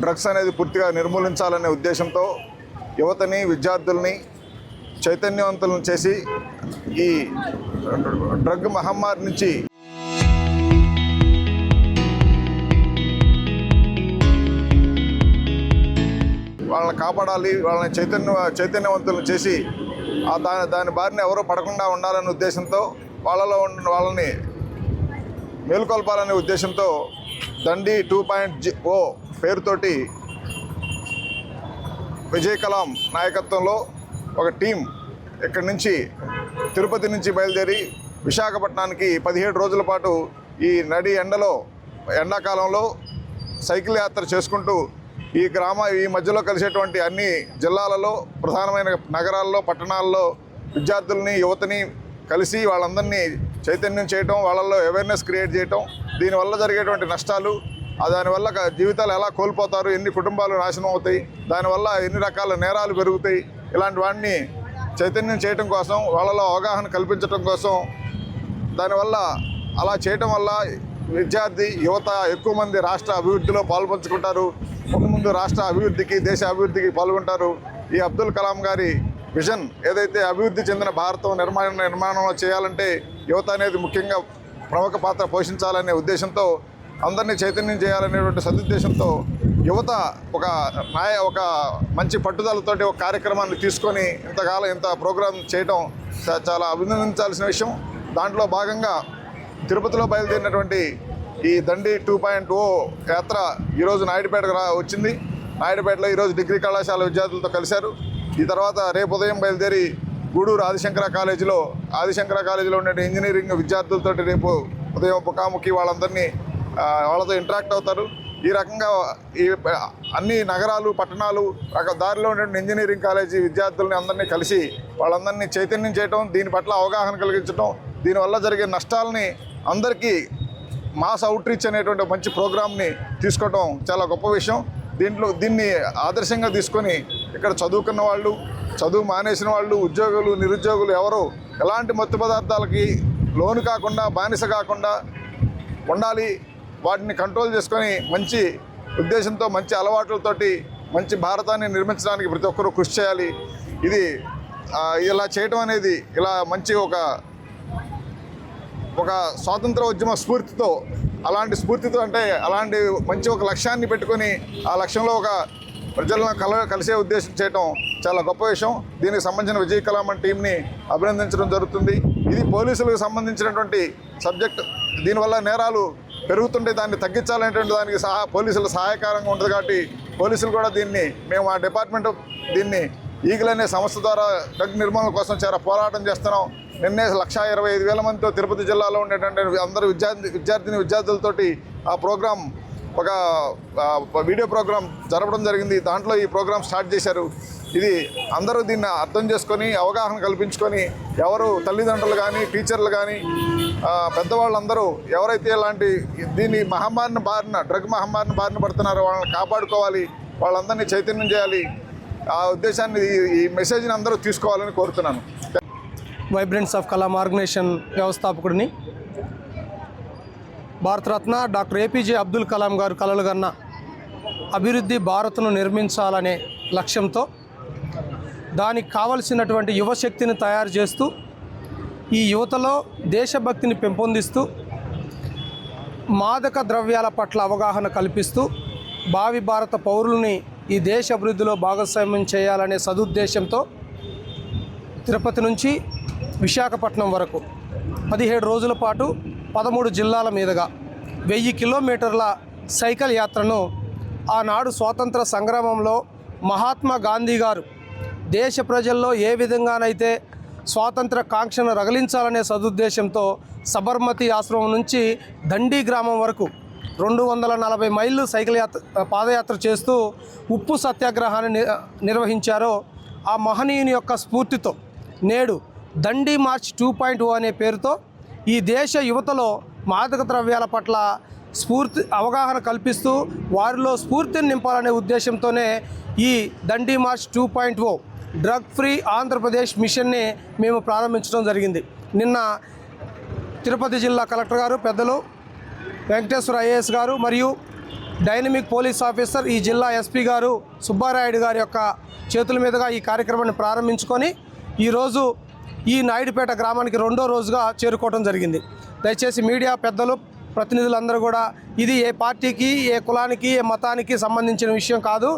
Drugs అనేది పూర్తిగా నిర్మూలించాలనే ఉద్దేశంతో యువతని విద్యార్థుల్ని చైతన్యవంతులను చేసి ఈ డ్రగ్ మహమ్మారి నుంచి వాళ్ళని కాపాడాలి, వాళ్ళని చైతన్యవంతులను చేసి దాని బారిన ఎవరూ పడకుండా ఉండాలనే ఉద్దేశంతో వాళ్ళని మేలుకొల్పాలనే ఉద్దేశంతో దండి 2.0 పేరుతోటి విజయ్ కలాం నాయకత్వంలో ఒక టీం ఇక్కడి నుంచి తిరుపతి నుంచి బయలుదేరి విశాఖపట్నానికి 17 రోజుల పాటు ఈ నడి ఎండాకాలంలో సైకిల్ యాత్ర చేసుకుంటూ ఈ మధ్యలో కలిసేటువంటి అన్ని జిల్లాలలో ప్రధానమైన నగరాల్లో పట్టణాల్లో విద్యార్థుల్ని యువతని కలిసి వాళ్ళందరినీ చైతన్యం చేయటం, వాళ్ళల్లో అవేర్నెస్ క్రియేట్ చేయటం, దీనివల్ల జరిగేటువంటి నష్టాలు, దానివల్ల జీవితాలు ఎలా కోల్పోతారు, ఎన్ని కుటుంబాలు నాశనం అవుతాయి, దానివల్ల ఎన్ని రకాల నేరాలు పెరుగుతాయి, ఇలాంటి వాటిని చైతన్యం చేయటం కోసం, వాళ్ళలో అవగాహన కల్పించడం కోసం, దానివల్ల అలా చేయటం వల్ల విద్యార్థి యువత ఎక్కువ మంది రాష్ట్ర అభివృద్ధిలో పాల్పంచుకుంటారు. ముందు రాష్ట్ర అభివృద్ధికి, దేశ అభివృద్ధికి పాల్గొంటారు. ఈ అబ్దుల్ కలాం గారి విజన్ ఏదైతే అభివృద్ధి చెందిన భారతం నిర్మాణంలో చేయాలంటే యువత అనేది ముఖ్యంగా ప్రముఖ పాత్ర పోషించాలనే ఉద్దేశంతో, అందరినీ చైతన్యం చేయాలనేటువంటి సదుద్దేశంతో యువత ఒక మంచి పట్టుదలతోటి ఒక కార్యక్రమాన్ని తీసుకొని ఇంత ప్రోగ్రాం చేయడం చాలా అభినందించాల్సిన విషయం. దాంట్లో భాగంగా తిరుపతిలో బయలుదేరినటువంటి ఈ దండి 2.0 యాత్ర ఈరోజు నాయుడుపేటకు వచ్చింది. నాయుడుపేటలో ఈరోజు డిగ్రీ కళాశాల విద్యార్థులతో కలిశారు. ఈ తర్వాత రేపు ఉదయం బయలుదేరి గూడూరు ఆదిశంకర కాలేజీలో ఉండే ఇంజనీరింగ్ విద్యార్థులతో రేపు ఉదయం ముఖాముఖి వాళ్ళతో ఇంటరాక్ట్ అవుతారు. ఈ రకంగా అన్ని నగరాలు, పట్టణాలు దారిలో ఉండే ఇంజనీరింగ్ కాలేజీ విద్యార్థుల్ని అందరినీ కలిసి వాళ్ళందరినీ చైతన్యం చేయటం, దీని పట్ల అవగాహన కలిగించడం, దీనివల్ల జరిగే నష్టాలని అందరికీ మాస్ అవుట్ రీచ్ అనేటువంటి మంచి ప్రోగ్రామ్ని తీసుకోవడం చాలా గొప్ప విషయం. దీన్ని ఆదర్శంగా తీసుకొని ఇక్కడ చదువుకున్న వాళ్ళు, చదువు మానేసిన వాళ్ళు, ఉద్యోగులు, నిరుద్యోగులు ఎవరు ఎలాంటి మత్తు పదార్థాలకి లోను కాకుండా, బానిస కాకుండా ఉండాలి, వాటిని కంట్రోల్ చేసుకొని మంచి ఉద్దేశంతో, మంచి అలవాట్లతోటి మంచి భారతాన్ని నిర్మించడానికి ప్రతి ఒక్కరూ కృషి చేయాలి. ఇది ఇలా చేయటం అనేది ఇలా మంచి ఒక స్వాతంత్ర ఉద్యమ స్ఫూర్తితో, అలాంటి మంచి ఒక లక్ష్యాన్ని పెట్టుకొని ఆ లక్ష్యంలో ఒక ప్రజలను కలిసే ఉద్దేశం చేయటం చాలా గొప్ప విషయం. దీనికి సంబంధించిన విజయ్ కలాం టీంని అభినందించడం జరుగుతుంది. ఇది పోలీసులకు సంబంధించినటువంటి సబ్జెక్ట్. దీనివల్ల నేరాలు పెరుగుతుంటే దాన్ని తగ్గించాలనేటువంటి దానికి పోలీసులు సహాయకారంగా ఉంటుంది. కాబట్టి పోలీసులు కూడా మేము ఆ డిపార్ట్మెంట్ ఈగల్ అనే సంస్థ ద్వారా డ్రగ్ నిర్మూలన కోసం చాలా పోరాటం చేస్తున్నాం. నిన్నే 1,25,000 మందితో తిరుపతి జిల్లాలో ఉండేటువంటి అందరూ విద్యార్థులతోటి ఆ ప్రోగ్రాం ఒక వీడియో ప్రోగ్రాం జరపడం జరిగింది. దాంట్లో ఈ ప్రోగ్రాం స్టార్ట్ చేశారు. ఇది అందరూ దీన్ని అర్థం చేసుకొని అవగాహన కల్పించుకొని, ఎవరు తల్లిదండ్రులు కానీ, టీచర్లు కానీ, పెద్దవాళ్ళందరూ ఎవరైతే ఇలాంటి డ్రగ్ మహమ్మారిని బారిన పడుతున్నారో వాళ్ళని కాపాడుకోవాలి, వాళ్ళందరినీ చైతన్యం చేయాలి. ఆ ఉద్దేశాన్ని, ఈ మెసేజ్ని అందరూ తీసుకోవాలని కోరుతున్నాను. వైబ్రెంట్స్ ఆఫ్ కలాం ఆర్గనైజేషన్ వ్యవస్థాపకుడిని, భారతరత్న డాక్టర్ ఏపీజే అబ్దుల్ కలాం గారు కలలు కన్న అభివృద్ధి భారత్ను నిర్మించాలనే లక్ష్యంతో దానికి కావలసినటువంటి యువశక్తిని తయారు చేస్తూ, ఈ యువతలో దేశభక్తిని పెంపొందిస్తూ, మాదక ద్రవ్యాల పట్ల అవగాహన కల్పిస్తూ, భావి భారత పౌరుల్ని ఈ దేశ అభివృద్ధిలో భాగస్వామ్యం చేయాలనే సదుద్దేశంతో తిరుపతి నుంచి విశాఖపట్నం వరకు 17 రోజుల పాటు 13 జిల్లాల మీదుగా 1000 కిలోమీటర్ల సైకిల్ యాత్రను ఆనాడు స్వాతంత్ర సంగ్రామంలో మహాత్మా గాంధీ గారు దేశ ప్రజల్లో ఏ విధంగానైతే స్వాతంత్ర కాంక్షను రగిలించాలనే సదుద్దేశంతో సబర్మతి ఆశ్రమం నుంచి దండి గ్రామం వరకు 240 మైళ్ళు పాదయాత్ర చేస్తూ ఉప్పు సత్యాగ్రహాన్ని నిర్వహించారో ఆ మహనీయుని యొక్క స్ఫూర్తితో నేడు దండి మార్చ్ 2.0 అనే పేరుతో ఈ దేశ యువతలో మాదక ద్రవ్యాల పట్ల అవగాహన కల్పిస్తూ వారిలో స్ఫూర్తిని నింపాలనే ఉద్దేశంతోనే ఈ దండి మార్చ్ 2.0 డ్రగ్ ఫ్రీ ఆంధ్రప్రదేశ్ మిషన్ని మేము ప్రారంభించడం జరిగింది. నిన్న తిరుపతి జిల్లా కలెక్టర్ గారు, పెద్దలు వెంకటేశ్వర ఐఏఎస్ గారు మరియు డైనమిక్ పోలీస్ ఆఫీసర్ ఈ జిల్లా ఎస్పీ గారు సుబ్బారాయుడు గారి యొక్క చేతుల మీదుగా ఈ కార్యక్రమాన్ని ప్రారంభించుకొని ఈరోజు ఈ నాయుడుపేట గ్రామానికి 2వ రోజుగా చేరుకోవడం జరిగింది. దయచేసి మీడియా పెద్దలు, ప్రతినిధులందరూ కూడా ఇది ఏ పార్టీకి, ఏ కులానికి, ఏ మతానికి సంబంధించిన విషయం కాదు.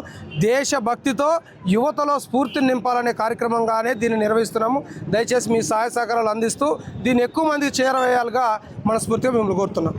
దేశభక్తితో యువతలో స్ఫూర్తిని నింపాలనే కార్యక్రమంగానే దీన్ని నిర్వహిస్తున్నాము. దయచేసి మీ సహాయ సహకారాలు అందిస్తూ దీన్ని ఎక్కువ మందికి చేరవేయాలిగా మనస్ఫూర్తిగా మిమ్మల్ని కోరుతున్నాం.